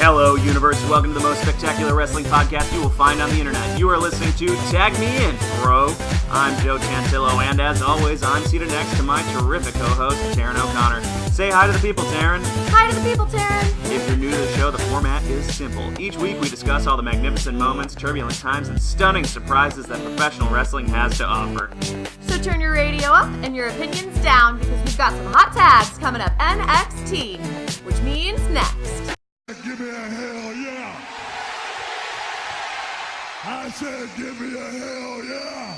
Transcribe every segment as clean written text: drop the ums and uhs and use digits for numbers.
Hello, universe. Welcome to the most spectacular wrestling podcast you will find on the internet. You are listening to Tag Me In, bro. I'm Joe Tantillo, and as always, I'm seated next to my terrific co-host, Taryn O'Connor. Say hi to the people, Taryn. Hi to the people, Taryn. If you're new to the show, the format is simple. Each week, we discuss all the magnificent moments, turbulent times, and stunning surprises that professional wrestling has to offer. So turn your radio up and your opinions down, because we've got some hot tags coming up NXT, which means next. Give me a hell yeah! I said give me a hell yeah!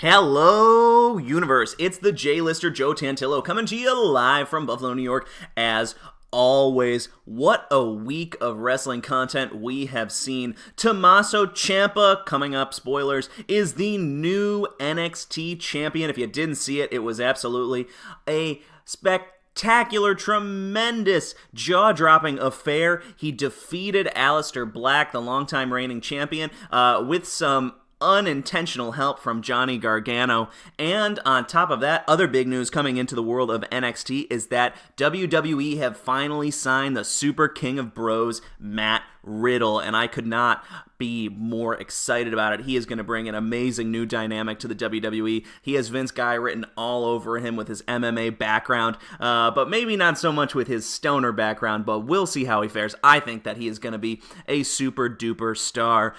Hello, universe. It's the J-Lister Joe Tantillo coming to you live from Buffalo, New York. As always, what a week of wrestling content we have seen. Tommaso Ciampa, coming up, spoilers, is the new NXT champion. If you didn't see it, it was absolutely a spectacular, tremendous, jaw-dropping affair. He defeated Aleister Black, the longtime reigning champion, with some unintentional help from Johnny Gargano. And on top of that, other big news coming into the world of NXT is that WWE have finally signed the Super King of Bros, Matt Riddle, and I could not be more excited about it. He is going to bring an amazing new dynamic to the WWE. He has Vince Guy written all over him with his MMA background, but maybe not so much with his stoner background, but we'll see how he fares. I think that he is going to be a super duper star.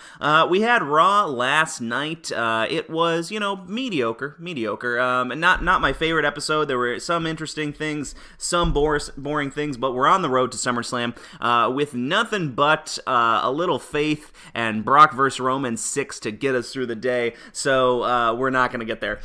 We had Raw last night. It was, mediocre, and not my favorite episode. There were some interesting things, some boring things, but we're on the road to SummerSlam with nothing but a little faith and Brock versus Roman 6 to get us through the day. So we're not going to get there.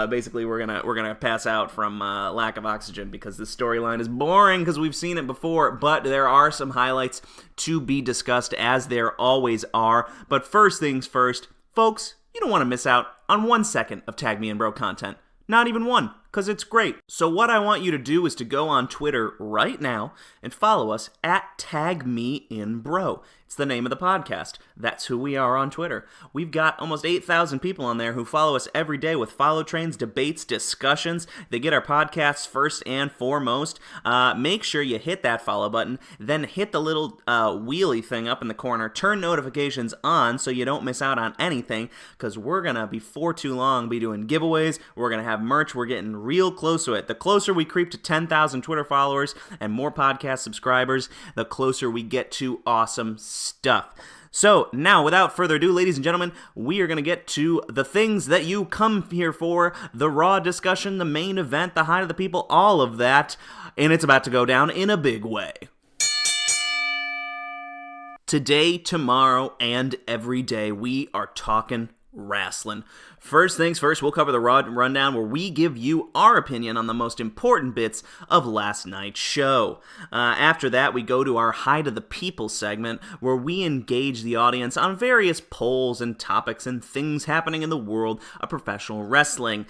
Basically, we're gonna pass out from lack of oxygen because this storyline is boring because we've seen it before. But there are some highlights to be discussed, as there always are. But first things first, folks, you don't want to miss out on 1 second of Tag Me In Bro content. Not even one, because it's great. So what I want you to do is to go on Twitter right now and follow us at TagMeInBro. It's the name of the podcast. That's who we are on Twitter. We've got almost 8,000 people on there who follow us every day with follow trains, debates, discussions. They get our podcasts first and foremost. Make sure you hit that follow button, then hit the little wheelie thing up in the corner. Turn notifications on so you don't miss out on anything, because we're going to, before too long, be doing giveaways. We're going to have merch. We're getting real close to it. The closer we creep to 10,000 Twitter followers and more podcast subscribers, the closer we get to awesome stuff. So now, without further ado, ladies and gentlemen, we are going to get to the things that you come here for, the Raw discussion, the main event, the height of the people, all of that, and it's about to go down in a big way. Today, tomorrow, and every day, we are talking wrestling. First things first, we'll cover the Raw rundown, where we give you our opinion on the most important bits of last night's show. After that, we go to our Hi to the People segment, where we engage the audience on various polls and topics and things happening in the world of professional wrestling.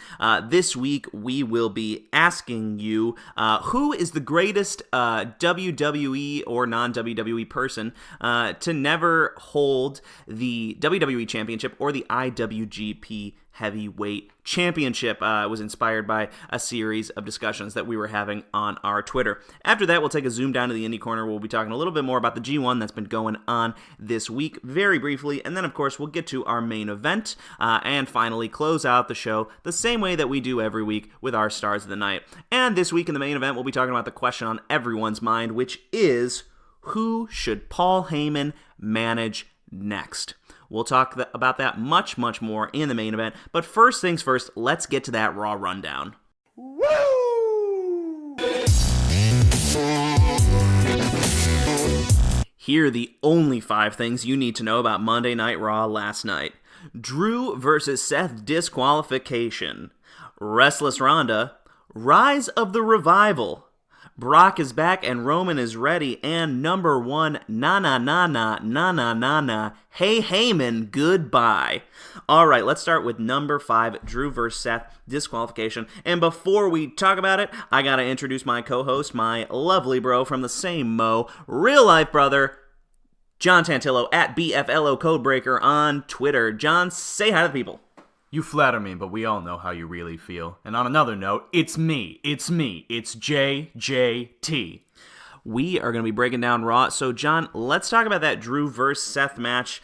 This week, we will be asking you, who is the greatest WWE or non-WWE person to never hold the WWE Championship or the IWGP Heavyweight Championship. Was inspired by a series of discussions that we were having on our Twitter. After that, we'll take a zoom down to the Indie Corner. We'll be talking a little bit more about the G1 that's been going on this week, very briefly, and then, of course, we'll get to our main event, and finally close out the show the same way that we do every week with our Stars of the Night. And this week in the main event, we'll be talking about the question on everyone's mind, which is, who should Paul Heyman manage next? We'll talk about that much, much more in the main event. But first things first, let's get to that Raw rundown. Woo! Here are the only 5 things you need to know about Monday Night Raw last night. Drew versus Seth disqualification. Restless Ronda. Rise of the Revival. Brock is back and Roman is ready, and number 1, na-na-na-na, hey Heyman, goodbye. Alright, let's start with number 5, Drew vs. Seth, disqualification. And before we talk about it, I gotta introduce my co-host, my lovely bro from the same mo, real life brother, John Tantillo, at BFLO Codebreaker on Twitter. John, say hi to the people. You flatter me, but we all know how you really feel. And on another note, it's me, it's JJT. we are going to be breaking down Raw. So, John, let's talk about that Drew versus Seth match.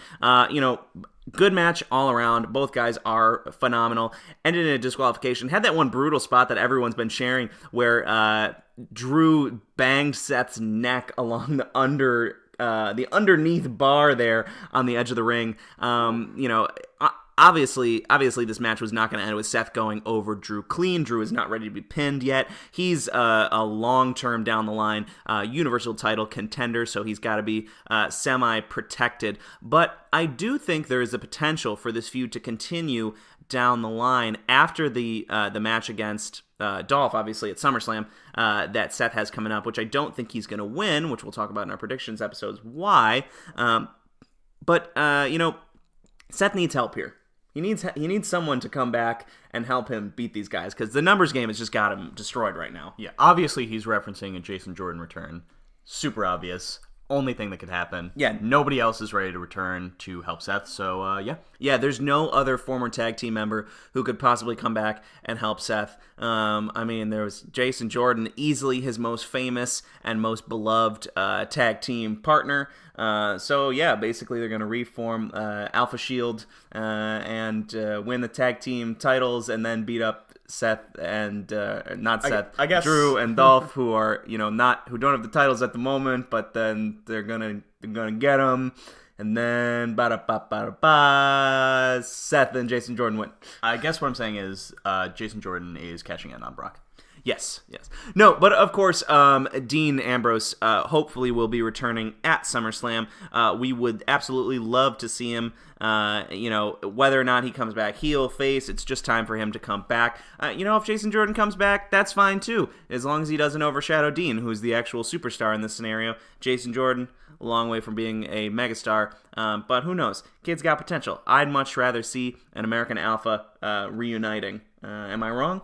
Good match all around. Both guys are phenomenal. Ended in a disqualification. Had that one brutal spot that everyone's been sharing where Drew banged Seth's neck along the underneath bar there on the edge of the ring. Obviously, this match was not going to end with Seth going over Drew clean. Drew is not ready to be pinned yet. He's a long-term down the line Universal title contender, so he's got to be semi-protected. But I do think there is a potential for this feud to continue down the line after the match against Dolph, obviously, at SummerSlam, that Seth has coming up, which I don't think he's going to win, which we'll talk about in our predictions episodes why. But Seth needs help here. He needs someone to come back and help him beat these guys, because the numbers game has just got him destroyed right now. Yeah, obviously he's referencing a Jason Jordan return. Super obvious. Only thing that could happen. Yeah. Nobody else is ready to return to help Seth, so yeah. Yeah, there's no other former tag team member who could possibly come back and help Seth. There was Jason Jordan, easily his most famous and most beloved tag team partner. Basically they're going to reform Alpha Shield and win the tag team titles and then beat up Seth and I guess Drew and Dolph, who are who don't have the titles at the moment, but then they're gonna get them, and then Seth and Jason Jordan win. I guess what I'm saying is Jason Jordan is cashing in on Brock. Yes. No, but of course, Dean Ambrose hopefully will be returning at SummerSlam. We would absolutely love to see him. Whether or not he comes back heel, face, it's just time for him to come back. If Jason Jordan comes back, that's fine too, as long as he doesn't overshadow Dean, who's the actual superstar in this scenario. Jason Jordan, a long way from being a megastar, but who knows? Kid's got potential. I'd much rather see an American Alpha reuniting. Am I wrong?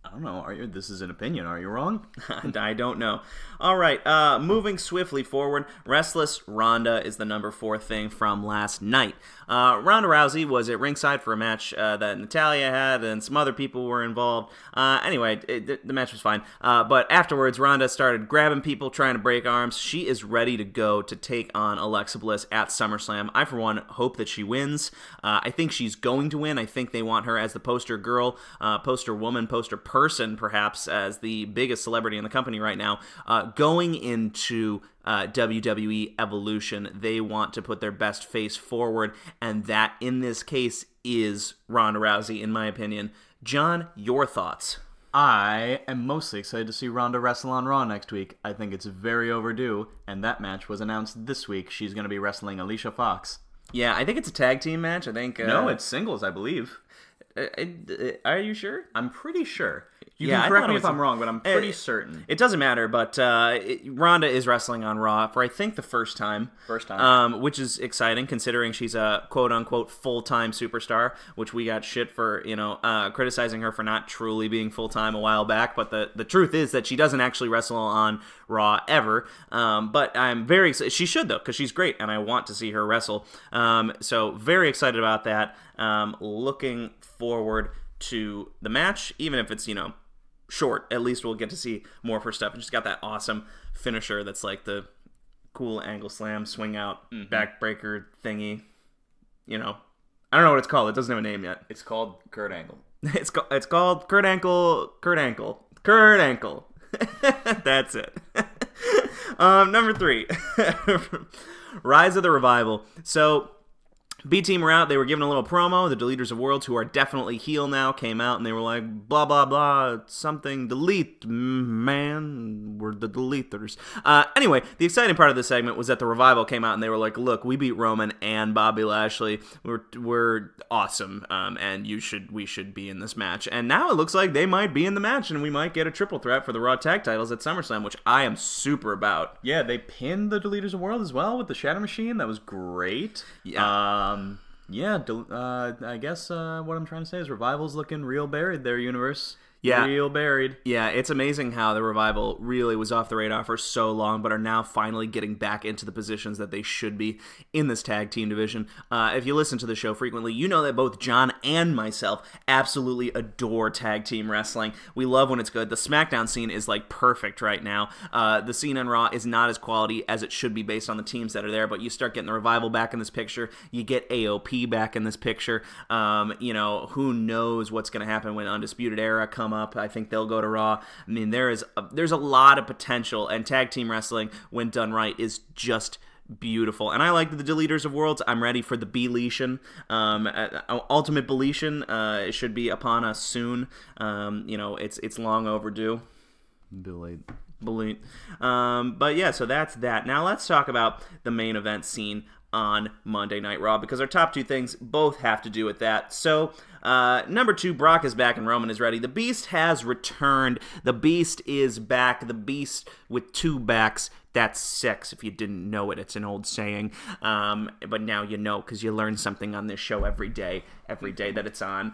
I don't know. This is an opinion. Are you wrong? I don't know. All right. Moving swiftly forward, Restless Ronda is the number 4 thing from last night. Ronda Rousey was at ringside for a match that Natalya had, and some other people were involved. The match was fine. But afterwards, Ronda started grabbing people, trying to break arms. She is ready to go to take on Alexa Bliss at SummerSlam. I, for one, hope that she wins. I think she's going to win. I think they want her as the poster girl, poster woman, poster person, perhaps, as the biggest celebrity in the company right now. Going into WWE Evolution, they want to put their best face forward, and that, in this case, is Ronda Rousey, in my opinion. John, your thoughts? I am mostly excited to see Ronda wrestle on Raw next week. I think it's very overdue, and that match was announced this week. She's going to be wrestling Alicia Fox. Yeah, I think it's a tag team match. I think no, it's singles, I believe. Are you sure? I'm pretty sure. You can correct me if I'm wrong, but I'm pretty certain. It doesn't matter, but Ronda is wrestling on Raw for, I think, the first time. Which is exciting, considering she's a quote-unquote full-time superstar, which we got shit for, criticizing her for not truly being full-time a while back. But the truth is that she doesn't actually wrestle on Raw ever. But I'm very excited. She should, though, because she's great, and I want to see her wrestle. So very excited about that. Looking forward to the match, even if it's, short. At least we'll get to see more of her stuff. And she's got that awesome finisher that's like the cool angle slam, swing out, backbreaker thingy. I don't know what it's called. It doesn't have a name yet. It's called Kurt Angle. It's called Kurt Ankle. That's it. Number 3. Rise of the Revival. So B-Team were out. They were given a little promo. The Deleters of Worlds, who are definitely heel now, came out and they were like, blah, blah, blah, something, delete, man. We're the Deleters. Anyway, the exciting part of this segment was that the Revival came out and they were like, look, we beat Roman and Bobby Lashley. We're awesome, and we should be in this match. And now it looks like they might be in the match, and we might get a triple threat for the Raw Tag titles at SummerSlam, which I am super about. Yeah, they pinned the Deleters of Worlds as well with the Shatter Machine. That was great. Yeah. I guess what I'm trying to say is Revival's looking real buried there, universe. Yeah. Real buried. Yeah, it's amazing how the Revival really was off the radar for so long, but are now finally getting back into the positions that they should be in this tag team division. If you listen to the show frequently, you know that both John and myself absolutely adore tag team wrestling. We love when it's good. The SmackDown scene is like perfect right now. The scene on Raw is not as quality as it should be based on the teams that are there, but you start getting the Revival back in this picture. You get AOP back in this picture. Who knows what's going to happen when Undisputed Era come up. I think they'll go to Raw. I mean, there's a lot of potential, and tag team wrestling, when done right, is just beautiful. And I like the Deleters of Worlds. I'm ready for the B-letion. Ultimate Deletion should be upon us soon. It's long overdue. Delayed. But yeah, so that's that. Now let's talk about the main event scene on Monday Night Raw, because our top two things both have to do with that. So, number 2, Brock is back and Roman is ready. The Beast has returned. The Beast is back. The Beast with 2 backs. That's 6, if you didn't know it. It's an old saying. But now you know, because you learn something on this show every day that it's on.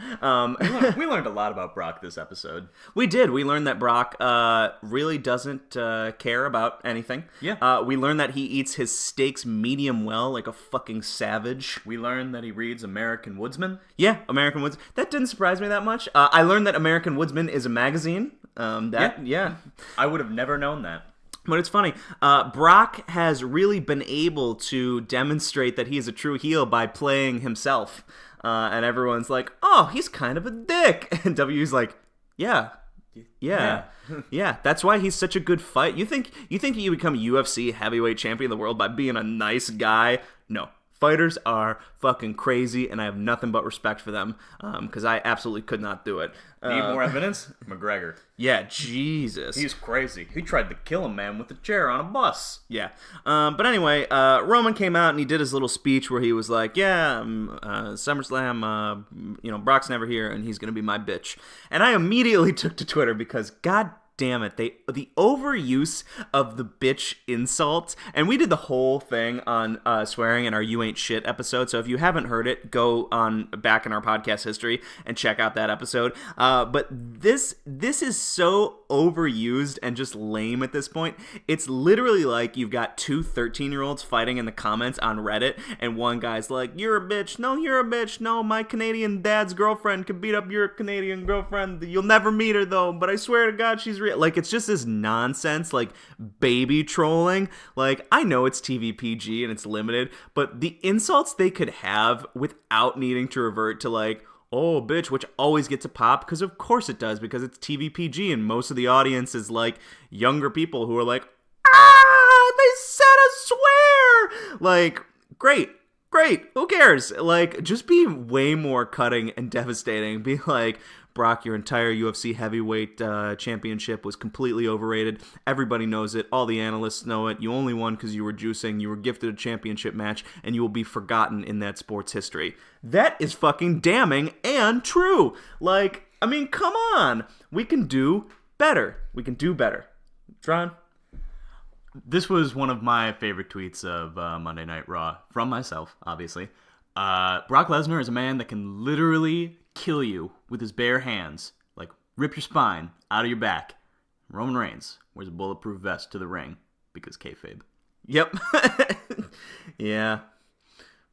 We learned a lot about Brock this episode. We did. We learned that Brock really doesn't care about anything. Yeah. We learned that he eats his steaks medium well, like a fucking savage. We learned that he reads American Woodsman. Yeah, American Woodsman. That didn't surprise me that much. I learned that American Woodsman is a magazine. Yeah. I would have never known that. But it's funny, Brock has really been able to demonstrate that he is a true heel by playing himself. And everyone's like, oh, he's kind of a dick. And W's like, yeah, that's why he's such a good fight. You think you become UFC heavyweight champion of the world by being a nice guy? No. Fighters are fucking crazy, and I have nothing but respect for them, because I absolutely could not do it. Need more evidence? McGregor. Yeah, Jesus. He's crazy. He tried to kill a man with a chair on a bus. Yeah. But anyway, Roman came out and he did his little speech where he was like, SummerSlam, Brock's never here, and he's going to be my bitch. And I immediately took to Twitter because, God damn it, the overuse of the bitch insult, and we did the whole thing on swearing in our You Ain't Shit episode, so if you haven't heard it, go on back in our podcast history and check out that episode. But this is so overused and just lame at this point. It's literally like you've got 2 13-year-olds fighting in the comments on Reddit, and one guy's like, you're a bitch, no, you're a bitch, no, my Canadian dad's girlfriend can beat up your Canadian girlfriend, you'll never meet her though, but I swear to God she's real. Like, it's just this nonsense, like, baby trolling. Like, I know it's TV PG and it's limited, but the insults they could have without needing to revert to, like, oh, bitch, which always gets a pop, because of course it does, because it's TV PG, and most of the audience is, like, younger people who are like, they said a swear! Like, great, who cares? Like, just be way more cutting and devastating. Be like, Brock, your entire UFC heavyweight championship was completely overrated. Everybody knows it. All the analysts know it. You only won because you were juicing. You were gifted a championship match, and you will be forgotten in that sport's history. That is fucking damning and true. Like, I mean, come on. We can do better. Tron? This was one of my favorite tweets of Monday Night Raw, from myself, obviously. Brock Lesnar is a man that can literally kill you with his bare hands, like rip your spine out of your back. Roman Reigns wears a bulletproof vest to the ring because kayfabe. Yep. Yeah.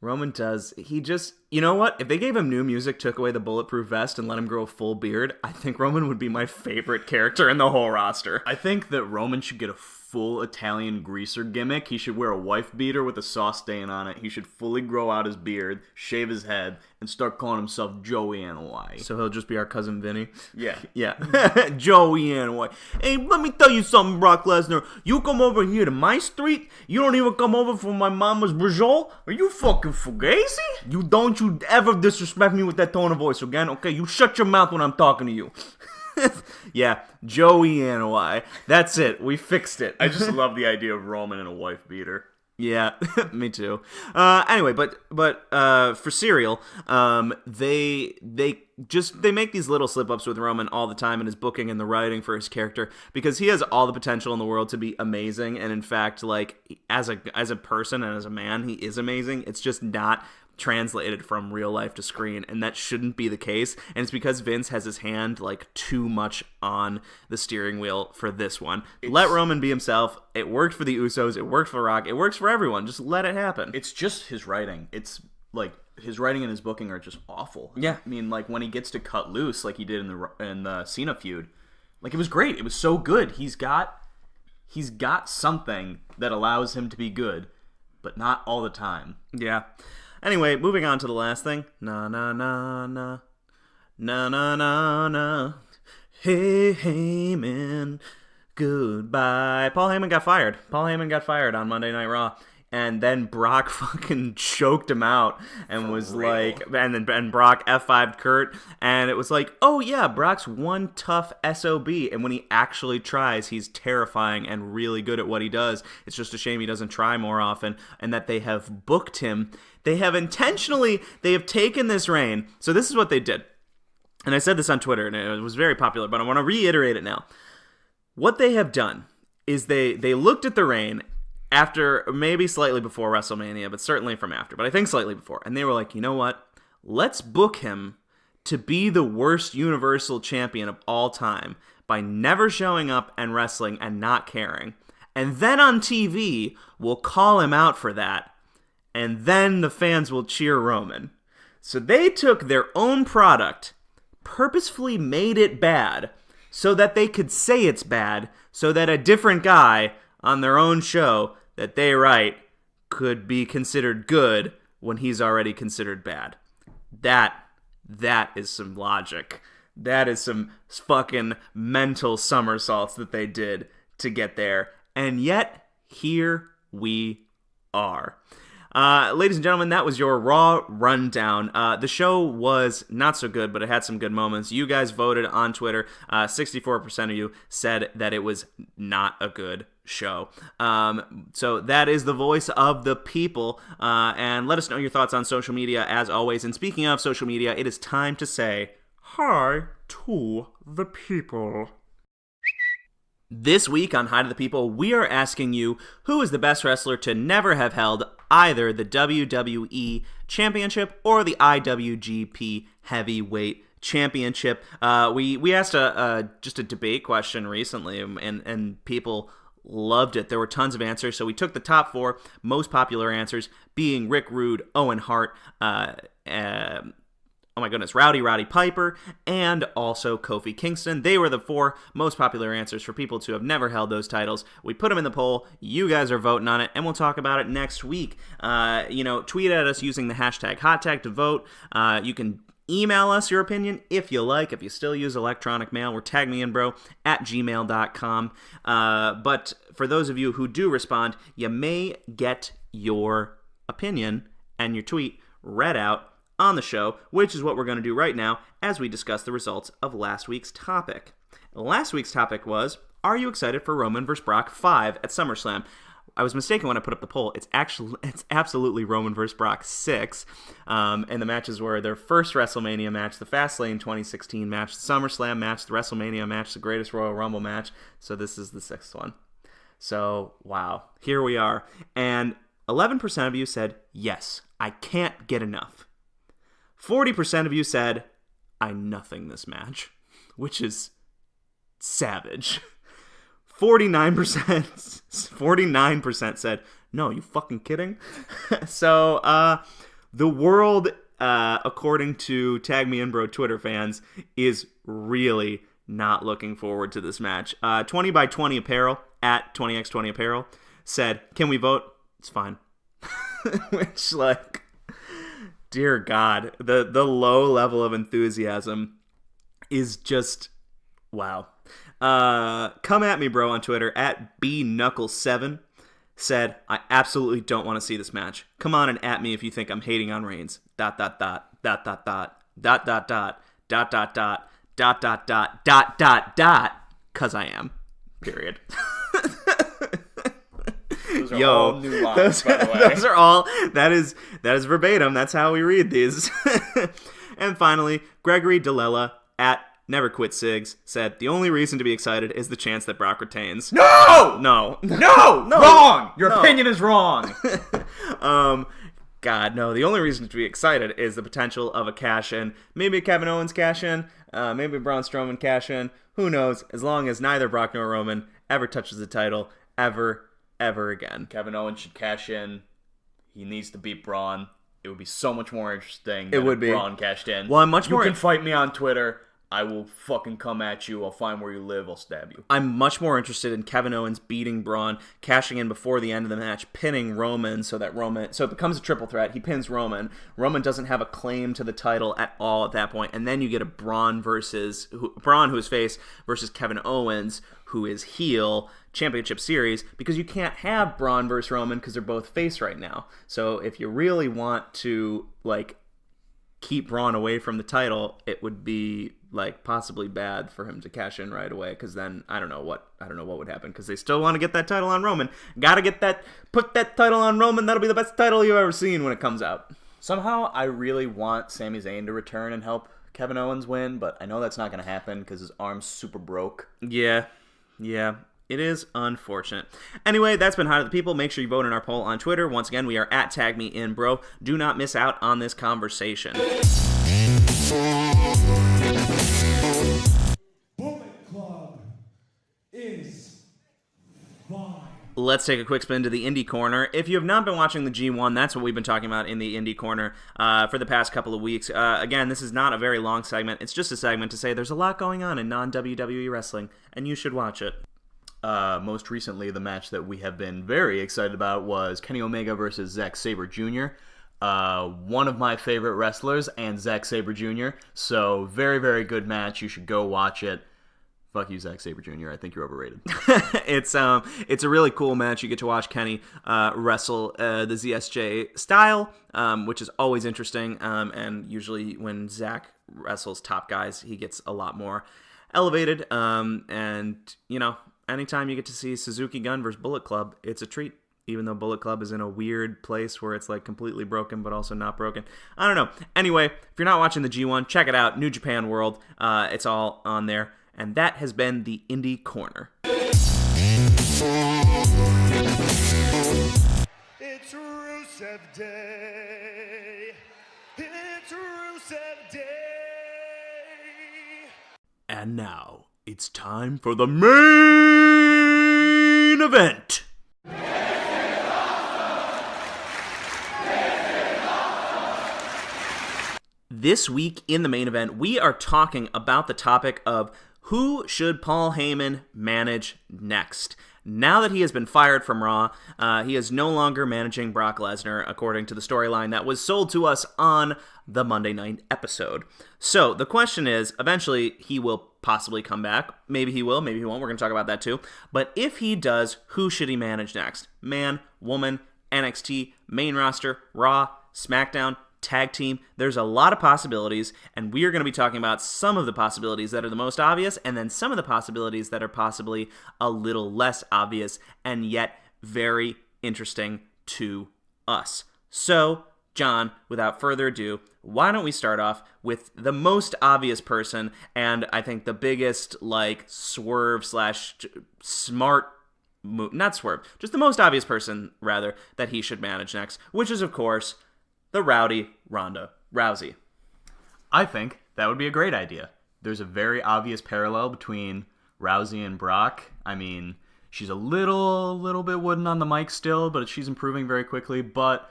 Roman does. He just, you know what? If they gave him new music, took away the bulletproof vest, and let him grow a full beard, I think Roman would be my favorite character in the whole roster. I think that Roman should get a full Italian greaser gimmick. He should wear a wife beater with a sauce stain on it. He should fully grow out his beard, shave his head, and start calling himself Joey Anoa'i. So he'll just be our cousin Vinny? Yeah. Yeah. Joey Anoa'i. Hey, let me tell you something, Brock Lesnar. You come over here to my street, you don't even come over from my mama's brajol? Are you fucking fugazi? Don't you ever disrespect me with that tone of voice again, okay? You shut your mouth when I'm talking to you. Yeah, Joey Anoa'i. That's it. We fixed it. I just love the idea of Roman in a wife beater. Yeah, me too. Anyway, but for Serial, they make these little slip-ups with Roman all the time in his booking and the writing for his character, because he has all the potential in the world to be amazing, and in fact, like, as a person and as a man, he is amazing. It's just not translated from real life to screen, and that shouldn't be the case. And it's because Vince has his hand like too much on the steering wheel for this one. Let Roman be himself. It worked for the Usos. It worked for Rock. It works for everyone. Just let it happen. It's just his writing. It's like his writing and his booking are just awful. Yeah. I mean, like when he gets to cut loose, like he did in the Cena feud, like it was great. It was so good. He's got something that allows him to be good, but not all the time. Yeah. Anyway, moving on to the last thing. Na na na na. Na na na na. Hey, Heyman. Goodbye. Paul Heyman got fired. Paul Heyman got fired on Monday Night Raw. And then Brock fucking choked him out and was like, and Brock F5'd Kurt, and it was like, oh yeah, Brock's one tough SOB, and when he actually tries, he's terrifying and really good at what he does. It's just a shame he doesn't try more often, and that they have booked him. They have taken this reign. So this is what they did. And I said this on Twitter, and it was very popular, but I want to reiterate it now. What they have done is they looked at the reign after, maybe slightly before WrestleMania, but certainly from after, but I think slightly before. And they were like, you know what? Let's book him to be the worst Universal Champion of all time by never showing up and wrestling and not caring. And then on TV, we'll call him out for that. And then the fans will cheer Roman. So they took their own product, purposefully made it bad, so that they could say it's bad, so that a different guy on their own show that they write could be considered good when he's already considered bad. That is some logic. That is some fucking mental somersaults that they did to get there. And yet, here we are. Ladies and gentlemen, that was your Raw rundown. The show was not so good, but it had some good moments. You guys voted on Twitter. 64% of you said that it was not a good show. So that is the voice of the people. And let us know your thoughts on social media, as always. And speaking of social media, it is time to say hi to the people. This week on Hi to the People, we are asking you, who is the best wrestler to never have held either the WWE Championship or the IWGP Heavyweight Championship? We asked just a debate question recently, and people loved it. There were tons of answers, so we took the top 4 most popular answers, being Rick Rude, Owen Hart, Rowdy Piper, and also Kofi Kingston. They were the 4 most popular answers for people to have never held those titles. We put them in the poll. You guys are voting on it, and we'll talk about it next week. Tweet at us using the hashtag #HotTag to vote. You can email us your opinion if you like. If you still use electronic mail, we're tagmeinbro@gmail.com. But for those of you who do respond, you may get your opinion and your tweet read out on the show, which is what we're going to do right now as we discuss the results of last week's topic. Last week's topic was, are you excited for Roman vs. Brock 5 at SummerSlam? I was mistaken when I put up the poll. It's absolutely Roman vs. Brock 6. And the matches were their first WrestleMania match, the Fastlane 2016 match, the SummerSlam match, the WrestleMania match, the Greatest Royal Rumble match. So this is the 6th one. So, wow. Here we are. And 11% of you said, yes, I can't get enough. 40% of you said, I nothing this match, which is savage. 49% said, no, you fucking kidding? So, the world, according to Tag Me In Bro Twitter fans, is really not looking forward to this match. 20 by 20 Apparel, at 20x20 Apparel, said, can we vote? It's fine. Which, like, dear God, the low level of enthusiasm is just, wow. Come at me, bro, on Twitter, at BKnuckles7, said, I absolutely don't want to see this match. Come on and at me if you think I'm hating on Reigns. ... Cause I am. Period. Those are all new lines, by the way. Those are all, that is verbatim. That's how we read these. And finally, Gregory Delela at Never Quit Sigs said, the only reason to be excited is the chance that Brock retains. No! No. No! Wrong! Your opinion is wrong! God, no. The only reason to be excited is the potential of a cash-in. Maybe a Kevin Owens cash-in. Maybe a Braun Strowman cash-in. Who knows? As long as neither Brock nor Roman ever touches the title ever again. Kevin Owens should cash in. He needs to beat Braun. It would be so much more interesting than if Braun cashed in. Well, I'm much more... You can fight me on Twitter. I will fucking come at you. I'll find where you live. I'll stab you. I'm much more interested in Kevin Owens beating Braun, cashing in before the end of the match, pinning Roman so it becomes a triple threat. He pins Roman. Roman doesn't have a claim to the title at all at that point, and then you get a Braun, who is face, versus Kevin Owens, who is heel, championship series, because you can't have Braun versus Roman because they're both face right now. So if you really want to keep Braun away from the title, it would be possibly bad for him to cash in right away, because then I don't know what would happen, because they still want to get that title on Roman. Put that title on Roman. That'll be the best title you've ever seen when it comes out. Somehow I really want Sami Zayn to return and help Kevin Owens win, but I know that's not going to happen because his arm's super broke. Yeah. It is unfortunate. Anyway, that's been Hot of the People. Make sure you vote in our poll on Twitter. Once again, we are at TagMeInBro. Do not miss out on this conversation. Bullet Club is fine. Let's take a quick spin to the Indie Corner. If you have not been watching the G1, that's what we've been talking about in the Indie Corner for the past couple of weeks. Again, this is not a very long segment. It's just a segment to say there's a lot going on in non-WWE wrestling, and you should watch it. Most recently, the match that we have been very excited about was Kenny Omega versus Zack Sabre Jr., one of my favorite wrestlers, and Zack Sabre Jr., so very, very good match. You should go watch it. Fuck you, Zack Sabre Jr. I think you're overrated. It's a really cool match. You get to watch Kenny wrestle the ZSJ style, which is always interesting, and usually when Zack wrestles top guys, he gets a lot more elevated, and, anytime you get to see Suzuki Gun versus Bullet Club, it's a treat, even though Bullet Club is in a weird place where it's completely broken but also not broken. I don't know. Anyway, if you're not watching the G1, check it out. New Japan World. It's all on there. And that has been the Indie Corner. It's Rusev Day. It's Rusev Day. And now, it's time for the main event. This week in the main event, we are talking about the topic of who should Paul Heyman manage next? Now that he has been fired from Raw, he is no longer managing Brock Lesnar, according to the storyline that was sold to us on the Monday night episode. So the question is, eventually he will possibly come back. Maybe he will, maybe he won't. We're going to talk about that too. But if he does, who should he manage next? Man, woman, NXT, main roster, Raw, SmackDown, tag team. There's a lot of possibilities, and we are going to be talking about some of the possibilities that are the most obvious, and then some of the possibilities that are possibly a little less obvious, and yet very interesting to us. So, John, without further ado, why don't we start off with the most obvious person, and I think the biggest, swerve / smart move, not swerve, just the most obvious person, rather, that he should manage next, which is, of course, the rowdy Ronda Rousey. I think that would be a great idea. There's a very obvious parallel between Rousey and Brock. I mean, she's a little bit wooden on the mic still, but she's improving very quickly. But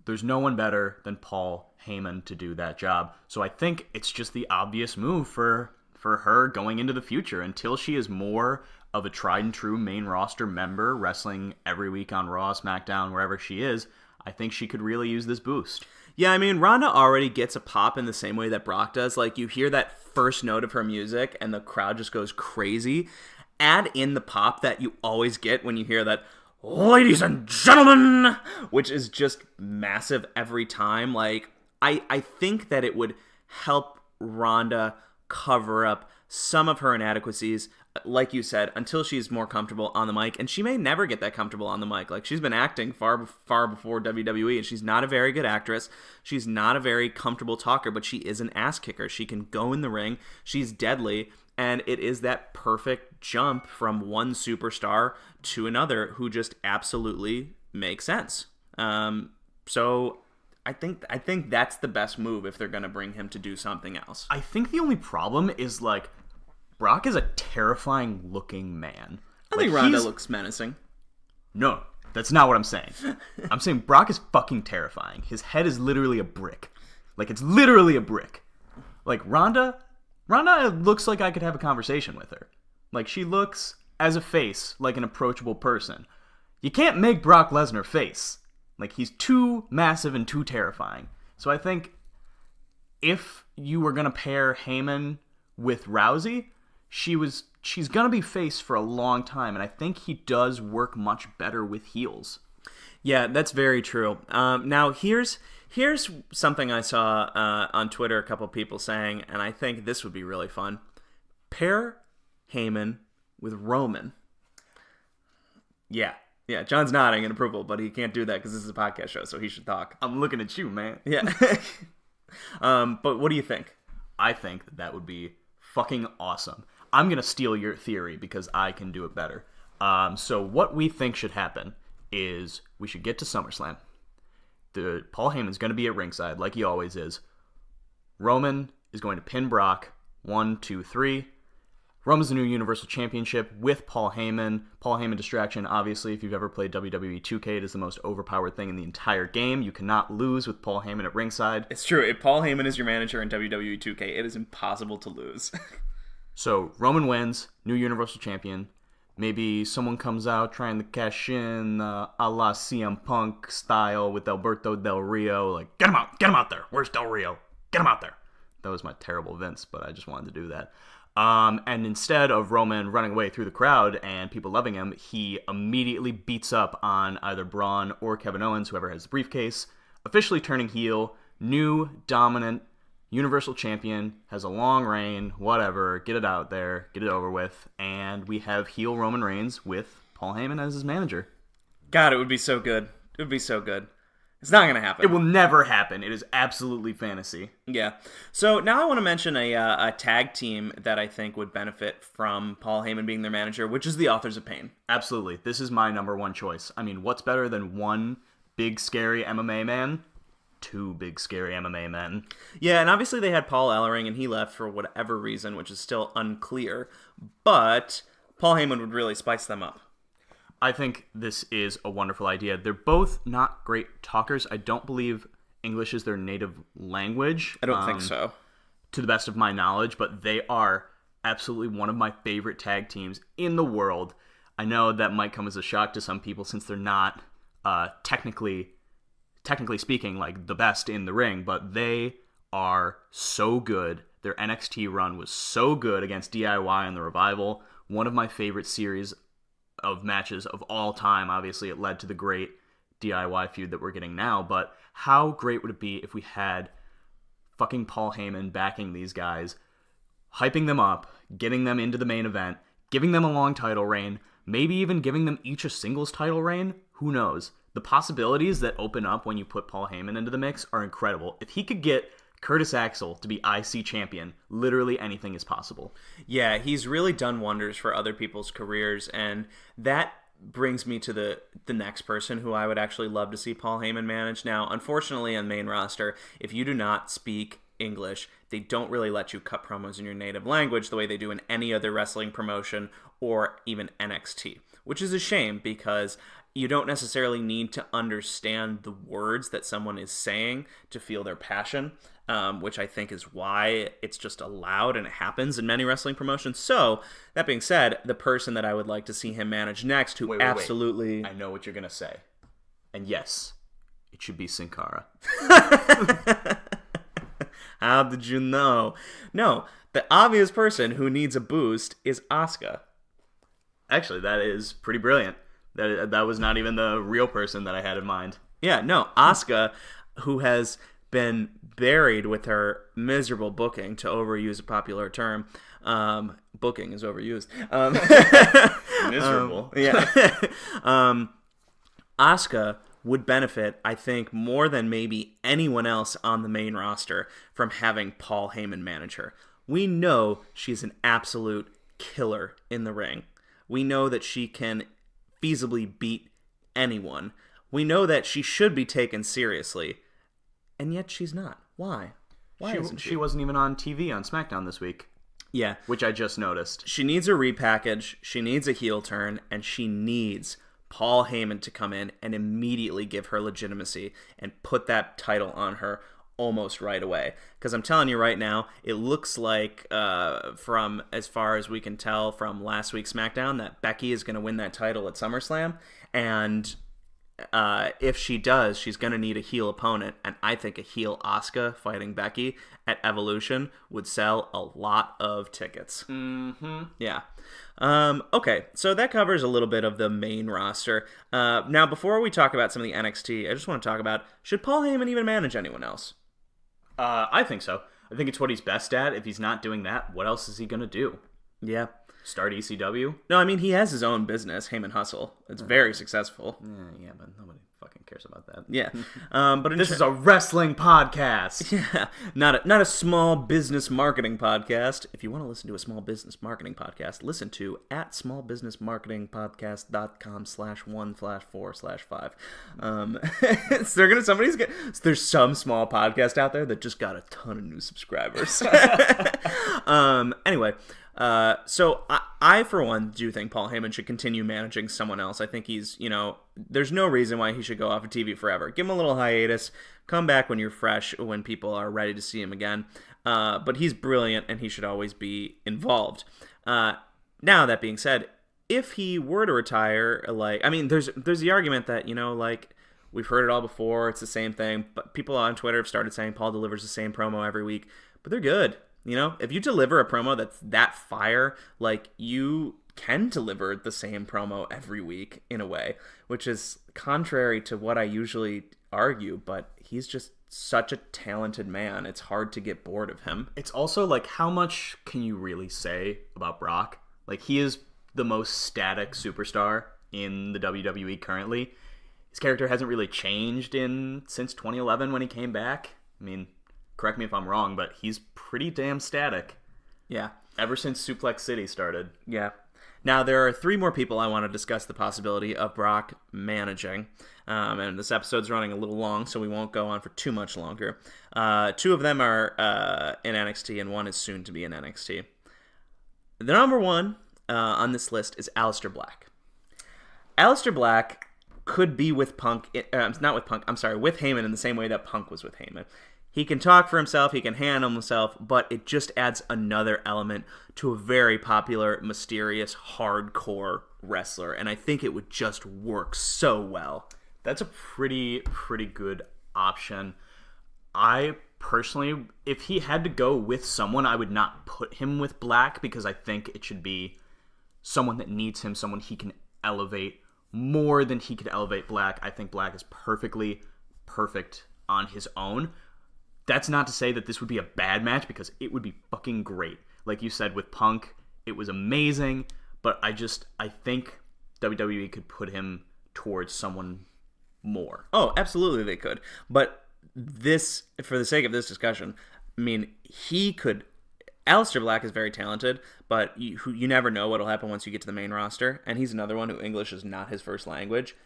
there's no one better than Paul Heyman to do that job. So I think it's just the obvious move for her going into the future until she is more of a tried and true main roster member wrestling every week on Raw, SmackDown, wherever she is. I think she could really use this boost. Yeah, I mean, Ronda already gets a pop in the same way that Brock does. You hear that first note of her music, and the crowd just goes crazy. Add in the pop that you always get when you hear that, "Ladies and gentlemen," which is just massive every time. I think that it would help Ronda cover up some of her inadequacies, like you said, until she's more comfortable on the mic, and she may never get that comfortable on the mic. She's been acting far before WWE, and she's not a very good actress. She's not a very comfortable talker, but she is an ass kicker. She can go in the ring. She's deadly, and it is that perfect jump from one superstar to another who just absolutely makes sense. So I think that's the best move if they're going to bring him to do something else. I think the only problem is, like, Brock is a terrifying looking man. I think Ronda looks menacing. No, that's not what I'm saying. I'm saying Brock is fucking terrifying. His head is literally a brick. Like, it's literally a brick. Like, Ronda looks like I could have a conversation with her. Like, she looks, as a face, like an approachable person. You can't make Brock Lesnar face. Like, he's too massive and too terrifying. So I think if you were going to pair Heyman with Rousey, she's going to be face for a long time, and I think he does work much better with heels. Yeah, that's very true. Now, here's something I saw on Twitter, a couple people saying, and I think this would be really fun. Pair Heyman with Roman. Yeah, John's nodding in approval, but he can't do that because this is a podcast show, so he should talk. I'm looking at you, man. Yeah. But what do you think? I think that would be fucking awesome. I'm going to steal your theory because I can do it better. So what we think should happen is we should get to SummerSlam. Paul Heyman's going to be at ringside like he always is. Roman is going to pin Brock. 1, 2, 3. Roman's the new Universal Championship with Paul Heyman. Paul Heyman distraction, obviously, if you've ever played WWE 2K, it is the most overpowered thing in the entire game. You cannot lose with Paul Heyman at ringside. It's true. If Paul Heyman is your manager in WWE 2K, it is impossible to lose. So, Roman wins, new Universal Champion. Maybe someone comes out trying to cash in a la CM Punk style with Alberto Del Rio. Like, get him out there. Where's Del Rio? Get him out there. That was my terrible Vince, but I just wanted to do that. And instead of Roman running away through the crowd and people loving him, he immediately beats up on either Braun or Kevin Owens, whoever has the briefcase, officially turning heel, new, dominant, Universal Champion, has a long reign, whatever, get it out there, get it over with, and we have heel Roman Reigns with Paul Heyman as his manager. God, it would be so good. It would be so good. It's not going to happen. It will never happen. It is absolutely fantasy. Yeah. So now I want to mention a tag team that I think would benefit from Paul Heyman being their manager, which is the Authors of Pain. Absolutely. This is my number one choice. I mean, what's better than one big, scary MMA man? Two big, scary MMA men. Yeah, and obviously they had Paul Ellering, and he left for whatever reason, which is still unclear. But Paul Heyman would really spice them up. I think this is a wonderful idea. They're both not great talkers. I don't believe English is their native language. I don't think so. To the best of my knowledge, but they are absolutely one of my favorite tag teams in the world. I know that might come as a shock to some people since they're not technically speaking, like the best in the ring, but they are so good. Their NXT run was so good against DIY and the Revival. One of my favorite series of matches of all time. Obviously, it led to the great DIY feud that we're getting now, but how great would it be if we had fucking Paul Heyman backing these guys, hyping them up, getting them into the main event, giving them a long title reign, maybe even giving them each a singles title reign? Who knows? The possibilities that open up when you put Paul Heyman into the mix are incredible. If he could get Curtis Axel to be IC champion, literally anything is possible. Yeah, he's really done wonders for other people's careers, and that brings me to the next person who I would actually love to see Paul Heyman manage. Now, unfortunately, on main roster, if you do not speak English, they don't really let you cut promos in your native language the way they do in any other wrestling promotion or even NXT, which is a shame because you don't necessarily need to understand the words that someone is saying to feel their passion, which I think is why it's just allowed and it happens in many wrestling promotions. So, that being said, the person that I would like to see him manage next, who absolutely... I know what you're going to say. And yes, it should be Sin Cara. How did you know? No, the obvious person who needs a boost is Asuka. Actually, that is pretty brilliant. That was not even the real person that I had in mind. Yeah, no, Asuka, who has been buried with her miserable booking, to overuse a popular term. Booking is overused. Miserable. Yeah. Asuka would benefit, I think, more than maybe anyone else on the main roster from having Paul Heyman manage her. We know she's an absolute killer in the ring. We know that she can feasibly beat anyone. We know that she should be taken seriously. and yet she's not. Why? Why isn't she? She wasn't even on TV on SmackDown this week, Yeah. which I just noticed. She needs a repackage, she needs a heel turn, and she needs Paul Heyman to come in and immediately give her legitimacy and put that title on her almost right away. Because I'm telling you right now, it looks like, from as far as we can tell from last week's SmackDown, that Becky is going to win that title at SummerSlam. And if she does, she's going to need a heel opponent. And I think a heel Asuka fighting Becky at Evolution would sell a lot of tickets. Mm-hmm. Yeah. Okay, so that covers a little bit of the main roster. Now, before we talk about some of the NXT, I just want to talk about, should Paul Heyman even manage anyone else? I think so. I think it's what he's best at. If he's not doing that, what else is he going to do? Yeah. Start ECW? No, I mean, he has his own business, Heyman Hustle. It's very successful. Yeah, but nobody fucking cares about that. Yeah. But This is a wrestling podcast. Yeah, not a small business marketing podcast. If you want to listen to a small business marketing podcast, listen to at smallbusinessmarketingpodcast.com/1/4/5. There's some small podcast out there that just got a ton of new subscribers. Anyway, so I, for one, do think Paul Heyman should continue managing someone else. I think he's, there's no reason why he should go off of TV forever. Give him a little hiatus. Come back when you're fresh, when people are ready to see him again. But he's brilliant, and he should always be involved. Now, that being said, if he were to retire, there's the argument that, we've heard it all before. It's the same thing. But people on Twitter have started saying Paul delivers the same promo every week. But they're good. If you deliver a promo that's that fire, you can deliver the same promo every week in a way, which is contrary to what I usually argue, but he's just such a talented man. It's hard to get bored of him. It's also, how much can you really say about Brock? He is the most static superstar in the WWE currently. His character hasn't really changed since 2011 when he came back. I mean, correct me if I'm wrong, but he's pretty damn static. Yeah. Ever since Suplex City started. Yeah. Now, there are 3 more people I want to discuss the possibility of Brock managing. And this episode's running a little long, so we won't go on for too much longer. 2 of them are in NXT, and 1 is soon to be in NXT. The number 1 on this list is Aleister Black. Aleister Black could be with Punk, with Heyman in the same way that Punk was with Heyman. He can talk for himself, he can handle himself, but it just adds another element to a very popular, mysterious, hardcore wrestler, and I think it would just work so well. That's a pretty good option. I personally, if he had to go with someone, I would not put him with Black, because I think it should be someone that needs him, someone he can elevate more than he could elevate Black. I think Black is perfectly perfect on his own. That's not to say that this would be a bad match, because it would be fucking great. Like you said, with Punk, it was amazing, but I think WWE could put him towards someone more. Oh, absolutely they could. But this, for the sake of this discussion, I mean, Aleister Black is very talented, but you never know what'll happen once you get to the main roster, and he's another one who English is not his first language.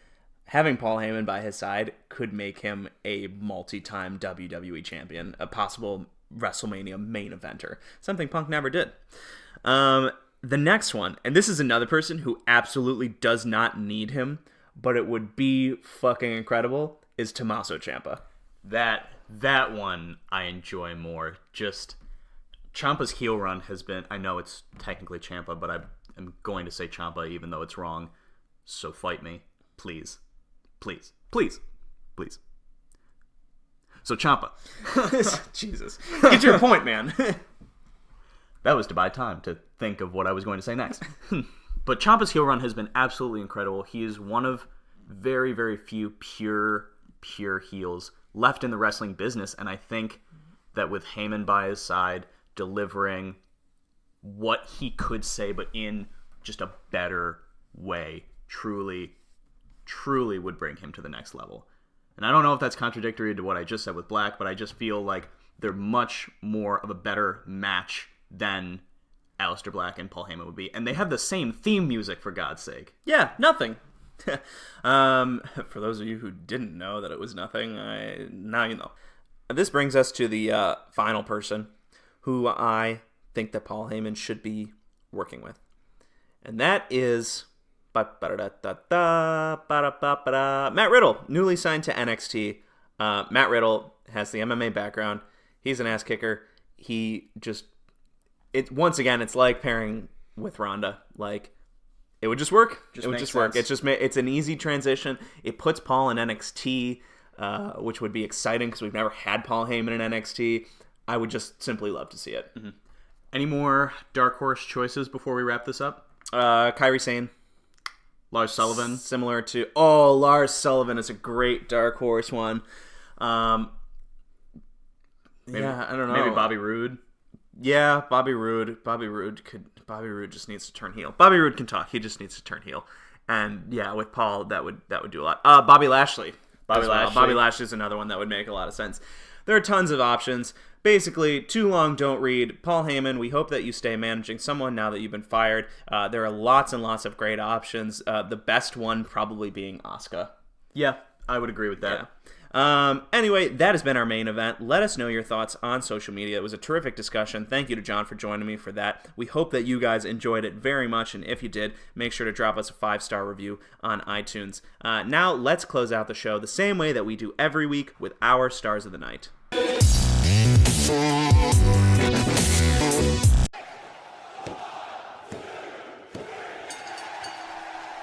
Having Paul Heyman by his side could make him a multi-time WWE champion, a possible WrestleMania main eventer, something Punk never did. The next one, and this is another person who absolutely does not need him, but it would be fucking incredible, is Tommaso Ciampa. That one I enjoy more. Just Ciampa's heel run has been, I know it's technically Ciampa, but I'm going to say Ciampa even though it's wrong, so fight me, please. Please. So, Ciampa. Jesus. Get your point, man. That was to buy time to think of what I was going to say next. But Ciampa's heel run has been absolutely incredible. He is one of very, very few pure heels left in the wrestling business. And I think that with Heyman by his side, delivering what he could say, but in just a better way, truly would bring him to the next level. And I don't know if that's contradictory to what I just said with Black, but I just feel like they're much more of a better match than Aleister Black and Paul Heyman would be. And they have the same theme music, for God's sake. Yeah, nothing. For those of you who didn't know that it was nothing, now you know. This brings us to the final person who I think that Paul Heyman should be working with. And that is Matt Riddle, newly signed to NXT. Matt Riddle has the MMA background. He's an ass kicker. Once again, it's like pairing with Ronda. Like, it would just work. It's an easy transition. It puts Paul in NXT, which would be exciting because we've never had Paul Heyman in NXT. I would just simply love to see it. Mm-hmm. Any more dark horse choices before we wrap this up? Kairi Sane. Lars Sullivan. Similar to... Oh, Lars Sullivan is a great dark horse one. I don't know. Maybe Bobby Roode. Yeah, Bobby Roode. Bobby Roode just needs to turn heel. Bobby Roode can talk. He just needs to turn heel. And yeah, with Paul, that would do a lot. Bobby Lashley. Bobby Lashley is another one that would make a lot of sense. There are tons of options. Basically, too long, don't read. Paul Heyman, we hope that you stay managing someone now that you've been fired. There are lots and lots of great options. The best one probably being Asuka. Yeah, I would agree with that. Yeah. Anyway, that has been our main event. Let us know your thoughts on social media. It was a terrific discussion. Thank you to John for joining me for that. We hope that you guys enjoyed it very much, and if you did, make sure to drop us a 5-star review on iTunes. Now, let's close out the show the same way that we do every week with our Stars of the Night.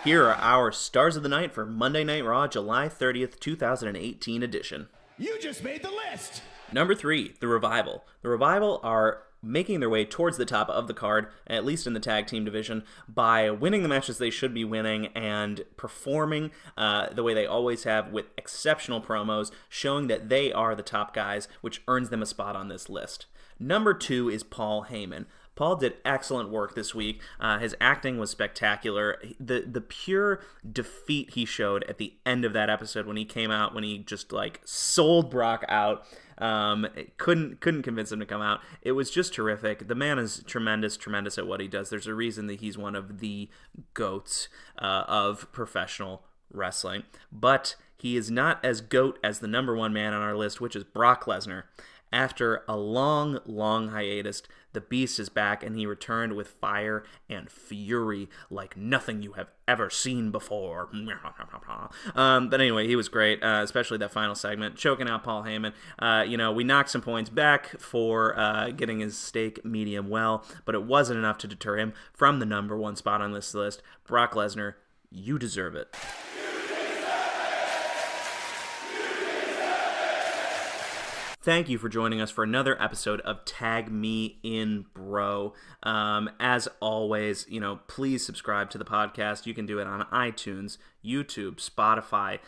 Here are our Stars of the Night for Monday Night Raw, July 30th, 2018 edition. You just made the list! Number 3, The Revival. The Revival are making their way towards the top of the card, at least in the tag team division, by winning the matches they should be winning and performing the way they always have with exceptional promos, showing that they are the top guys, which earns them a spot on this list. Number 2 is Paul Heyman. Paul did excellent work this week. His acting was spectacular. The pure defeat he showed at the end of that episode when he came out, when he just like sold Brock out, couldn't convince him to come out. It was just terrific. The man is tremendous at what he does. There's a reason that he's one of the GOATs of professional wrestling. But he is not as GOAT as the number 1 man on our list, which is Brock Lesnar. After a long, long hiatus, the Beast is back, and he returned with fire and fury like nothing you have ever seen before. But anyway, he was great, especially that final segment, choking out Paul Heyman. We knocked some points back for getting his steak medium well, but it wasn't enough to deter him from the number 1 spot on this list. Brock Lesnar, you deserve it. Thank you for joining us for another episode of Tag Me In Bro. As always, please subscribe to the podcast. You can do it on iTunes, YouTube, Spotify,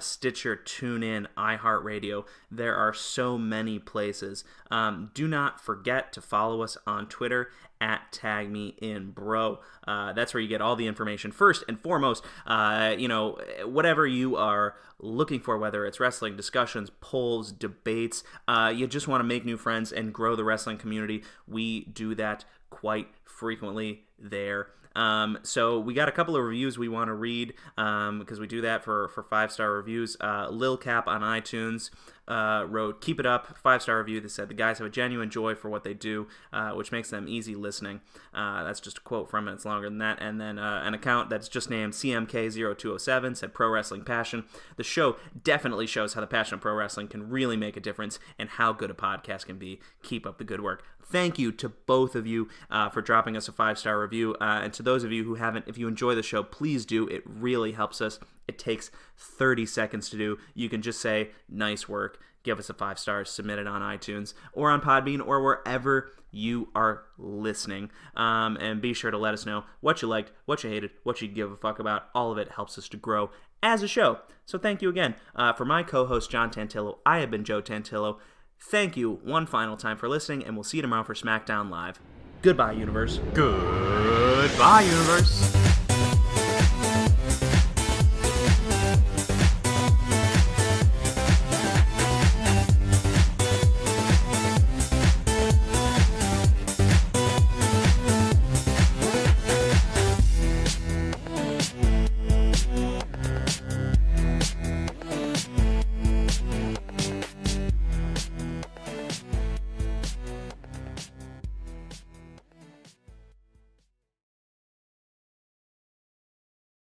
Stitcher, TuneIn, iHeartRadio. There are so many places. Do not forget to follow us on Twitter at Tag Me In Bro. That's where you get all the information. First and foremost, whatever you are looking for, whether it's wrestling discussions, polls, debates, you just want to make new friends and grow the wrestling community, we do that quite frequently there. So we got a couple of reviews we want to read because we do that for 5-star reviews. Lil Cap on iTunes wrote, "Keep it up," 5-star review. They said the guys have a genuine joy for what they do, which makes them easy listening. That's just a quote from it. It's longer than that. And then an account that's just named CMK0207 said, "Pro Wrestling Passion. The show definitely shows how the passion of pro wrestling can really make a difference and how good a podcast can be. Keep up the good work." Thank you to both of you for dropping us a 5-star review. And to those of you who haven't, if you enjoy the show, please do. It really helps us. It takes 30 seconds to do. You can just say, "Nice work." Give us a 5 stars, submit it on iTunes or on Podbean or wherever you are listening. And be sure to let us know what you liked, what you hated, what you give a fuck about. All of it helps us to grow as a show. So thank you again. For my co-host, John Tantillo, I have been Joe Tantillo. Thank you one final time for listening, and we'll see you tomorrow for SmackDown Live. Goodbye, Universe. Goodbye, Universe.